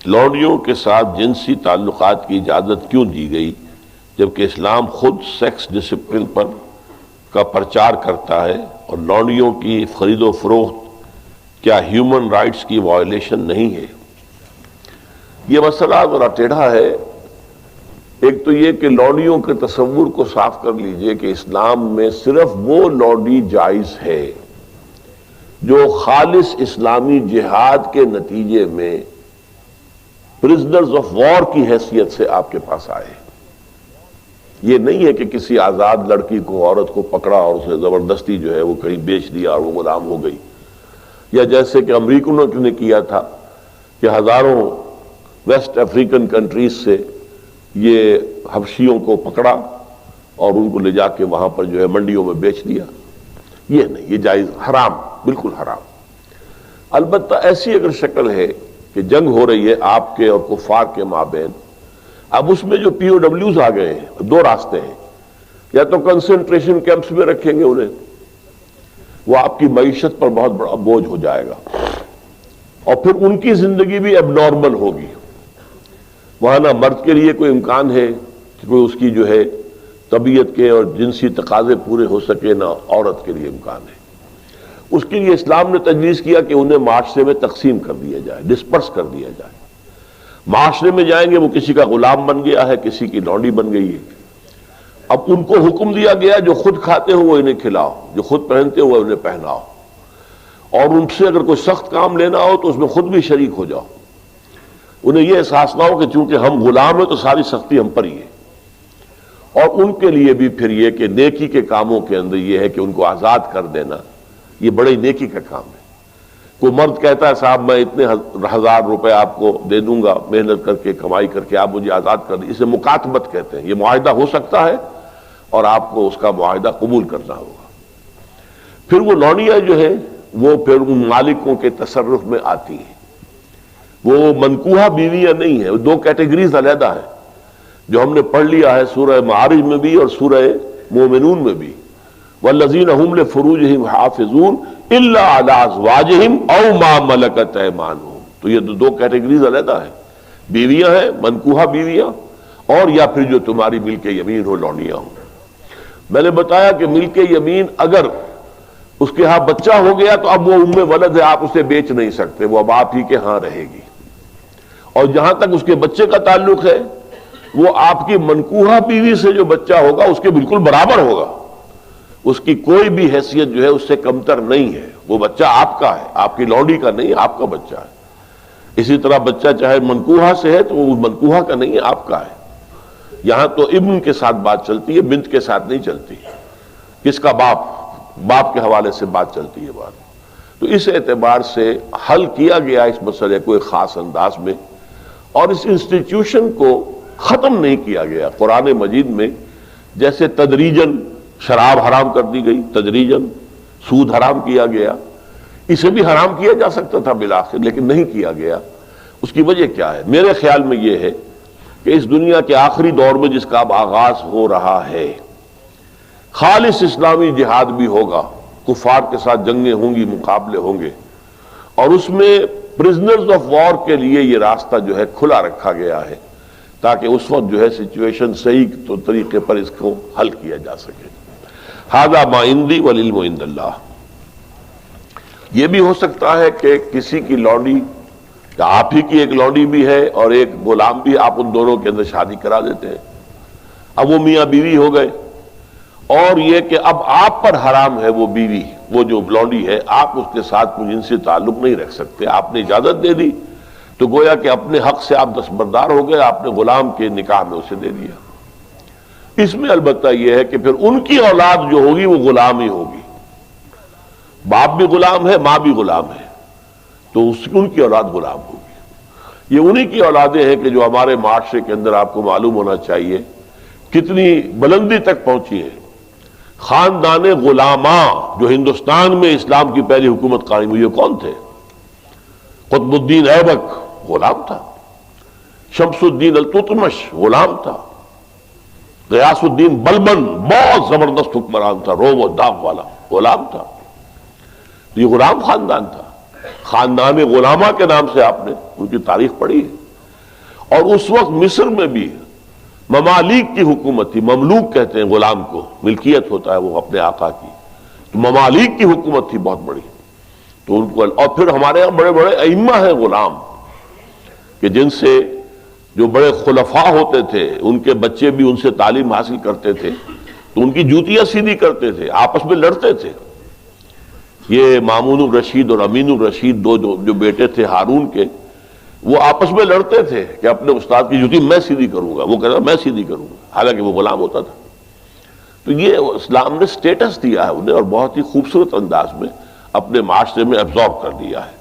لونڈیوں کے ساتھ جنسی تعلقات کی اجازت کیوں دی گئی جبکہ اسلام خود سیکس ڈسپلن پر کا پرچار کرتا ہے، اور لونڈیوں کی خرید و فروخت کیا ہیومن رائٹس کی وائلیشن نہیں ہے؟ یہ مسئلہ ذرا ٹیڑھا ہے۔ ایک تو یہ کہ لونڈیوں کے تصور کو صاف کر لیجئے کہ اسلام میں صرف وہ لونڈی جائز ہے جو خالص اسلامی جہاد کے نتیجے میں پرزنرز آف وار کی حیثیت سے آپ کے پاس آئے۔ یہ نہیں ہے کہ کسی آزاد لڑکی کو، عورت کو پکڑا اور اسے زبردستی جو ہے وہ کہیں بیچ دیا اور وہ غلام ہو گئی، یا جیسے کہ امریکنوں نے کیا تھا کہ ہزاروں ویسٹ افریقن کنٹریز سے یہ حبشیوں کو پکڑا اور ان کو لے جا کے وہاں پر جو ہے منڈیوں میں بیچ دیا۔ یہ نہیں، یہ جائز، حرام، بالکل حرام۔ البتہ ایسی اگر شکل ہے کہ جنگ ہو رہی ہے آپ کے اور کفار کے مابین، اب اس میں جو پی او ڈبلیوز آ گئے ہیں، دو راستے ہیں، یا تو کنسنٹریشن کیمپس میں رکھیں گے انہیں، وہ آپ کی معیشت پر بہت بڑا بوجھ ہو جائے گا، اور پھر ان کی زندگی بھی اب نارمل ہوگی۔ وہاں نہ مرد کے لیے کوئی امکان ہے کہ کوئی اس کی جو ہے طبیعت کے اور جنسی تقاضے پورے ہو سکے، نہ عورت کے لیے امکان ہے۔ اس کے لیے اسلام نے تجویز کیا کہ انہیں معاشرے میں تقسیم کر دیا جائے، ڈسپرس کر دیا جائے۔ معاشرے میں جائیں گے وہ کسی کا غلام بن گیا ہے، کسی کی لونڈی بن گئی ہے۔ اب ان کو حکم دیا گیا جو خود کھاتے ہو وہ انہیں کھلاؤ، جو خود پہنتے ہو وہ انہیں پہناؤ، اور ان سے اگر کوئی سخت کام لینا ہو تو اس میں خود بھی شریک ہو جاؤ۔ انہیں یہ احساس نہ ہو کہ چونکہ ہم غلام ہیں تو ساری سختی ہم پر ہی ہے۔ اور ان کے لیے بھی پھر یہ کہ نیکی کے کاموں کے اندر یہ ہے کہ ان کو آزاد کر دینا، یہ بڑی نیکی کا کام ہے۔ کوئی مرد کہتا ہے صاحب میں اتنے ہزار روپے آپ کو دے دوں گا محنت کر کے، کمائی کر کے، آپ مجھے آزاد کر دیں، اسے مکاتبت کہتے ہیں۔ یہ معاہدہ ہو سکتا ہے اور آپ کو اس کا معاہدہ قبول کرنا ہوگا۔ پھر وہ لونڈیاں جو ہے وہ پھر ان مالکوں کے تصرف میں آتی ہیں۔ وہ منکوحہ بیویاں نہیں ہیں، وہ دو کیٹیگریز علیحدہ ہیں جو ہم نے پڑھ لیا ہے سورہ معارج میں بھی اور سورہ مومنون میں بھی۔ والذین هم لفروجہم حافظون الا علی ازواجہم او ما ملکت ایمانہم۔ تو یہ دو کیٹیگریز علیحدہ ہیں، بیویاں ہیں، منکوحہ بیویاں، اور یا پھر جو تمہاری ملک یمین ہو، لونڈیاں ہوں۔ میں نے بتایا کہ ملک یمین اگر اس کے ہاں بچہ ہو گیا تو اب وہ ام ولد ہے، آپ اسے بیچ نہیں سکتے، وہ اب آپ ہی کے ہاں رہے گی۔ اور جہاں تک اس کے بچے کا تعلق ہے وہ آپ کی منکوحہ بیوی سے جو بچہ ہوگا اس کے بالکل برابر ہوگا، اس کی کوئی بھی حیثیت جو ہے اس سے کمتر نہیں ہے۔ وہ بچہ آپ کا ہے، آپ کی لونڈی کا نہیں، آپ کا بچہ ہے۔ اسی طرح بچہ چاہے منکوحہ سے ہے تو وہ منکوحہ کا نہیں ہے، آپ کا ہے۔ یہاں تو ابن کے ساتھ بات چلتی ہے، بنت کے ساتھ نہیں چلتی۔ کس کا باپ کے حوالے سے بات چلتی ہے بات۔ تو اس اعتبار سے حل کیا گیا اس مسئلے کو ایک خاص انداز میں، اور اس انسٹیٹیوشن کو ختم نہیں کیا گیا۔ قرآن مجید میں جیسے تدریجاً شراب حرام کر دی گئی، تدریجاً سود حرام کیا گیا، اسے بھی حرام کیا جا سکتا تھا بالآخر، لیکن نہیں کیا گیا۔ اس کی وجہ کیا ہے؟ میرے خیال میں یہ ہے کہ اس دنیا کے آخری دور میں جس کا اب آغاز ہو رہا ہے، خالص اسلامی جہاد بھی ہوگا، کفار کے ساتھ جنگیں ہوں گی، مقابلے ہوں گے، اور اس میں پرزنرز آف وار کے لیے یہ راستہ جو ہے کھلا رکھا گیا ہے تاکہ اس وقت جو ہے سچویشن صحیح تو طریقے پر اس کو حل کیا جا سکے۔ ھذا ما عندی والعلم عند اللہ۔ یہ بھی ہو سکتا ہے کہ کسی کی لونڈی، یا آپ ہی کی ایک لونڈی بھی ہے اور ایک غلام بھی، آپ ان دونوں کے اندر شادی کرا دیتے ہیں، اب وہ میاں بیوی ہو گئے، اور یہ کہ اب آپ پر حرام ہے وہ بیوی، وہ جو لونڈی ہے، آپ اس کے ساتھ کوئی جنسی تعلق نہیں رکھ سکتے۔ آپ نے اجازت دے دی تو گویا کہ اپنے حق سے آپ دستبردار ہو گئے، آپ نے غلام کے نکاح میں اسے دے دیا۔ اس میں البتہ یہ ہے کہ پھر ان کی اولاد جو ہوگی وہ غلام ہی ہوگی، باپ بھی غلام ہے، ماں بھی غلام ہے، تو ان کی اولاد غلام ہوگی۔ یہ انہی کی اولادیں ہیں کہ جو ہمارے معاشرے کے اندر آپ کو معلوم ہونا چاہیے کتنی بلندی تک پہنچی ہے۔ خاندان غلاماں جو ہندوستان میں اسلام کی پہلی حکومت قائم ہوئی ہے، کون تھے؟ قطب الدین ایبک غلام تھا، شمس الدین التتمش غلام تھا، غیاث الدین بلبن بہت زبردست حکمران تھا، روم و داغ والا، غلام تھا۔ یہ غلام خاندان تھا۔ خاندان غلامہ کے نام سے آپ نے ان کی تاریخ پڑھی ہے۔ اور اس وقت مصر میں بھی ممالک کی حکومت تھی. مملوک کہتے ہیں غلام کو، ملکیت ہوتا ہے وہ اپنے آقا کی. تو ممالک کی حکومت تھی بہت بڑی. تو ان کو، اور پھر ہمارے یہاں بڑے بڑے ائمہ ہیں غلام، کہ جن سے جو بڑے خلفاء ہوتے تھے ان کے بچے بھی ان سے تعلیم حاصل کرتے تھے تو ان کی جوتیاں سیدھی کرتے تھے، آپس میں لڑتے تھے. یہ مامون الرشید اور امین الرشید دو جو بیٹے تھے ہارون کے، وہ آپس میں لڑتے تھے کہ اپنے استاد کی جوتی میں سیدھی کروں گا، وہ کہتا میں سیدھی کروں گا، حالانکہ وہ غلام ہوتا تھا. تو یہ اسلام نے سٹیٹس دیا ہے انہیں، اور بہت ہی خوبصورت انداز میں اپنے معاشرے میں ایبزارب کر دیا ہے.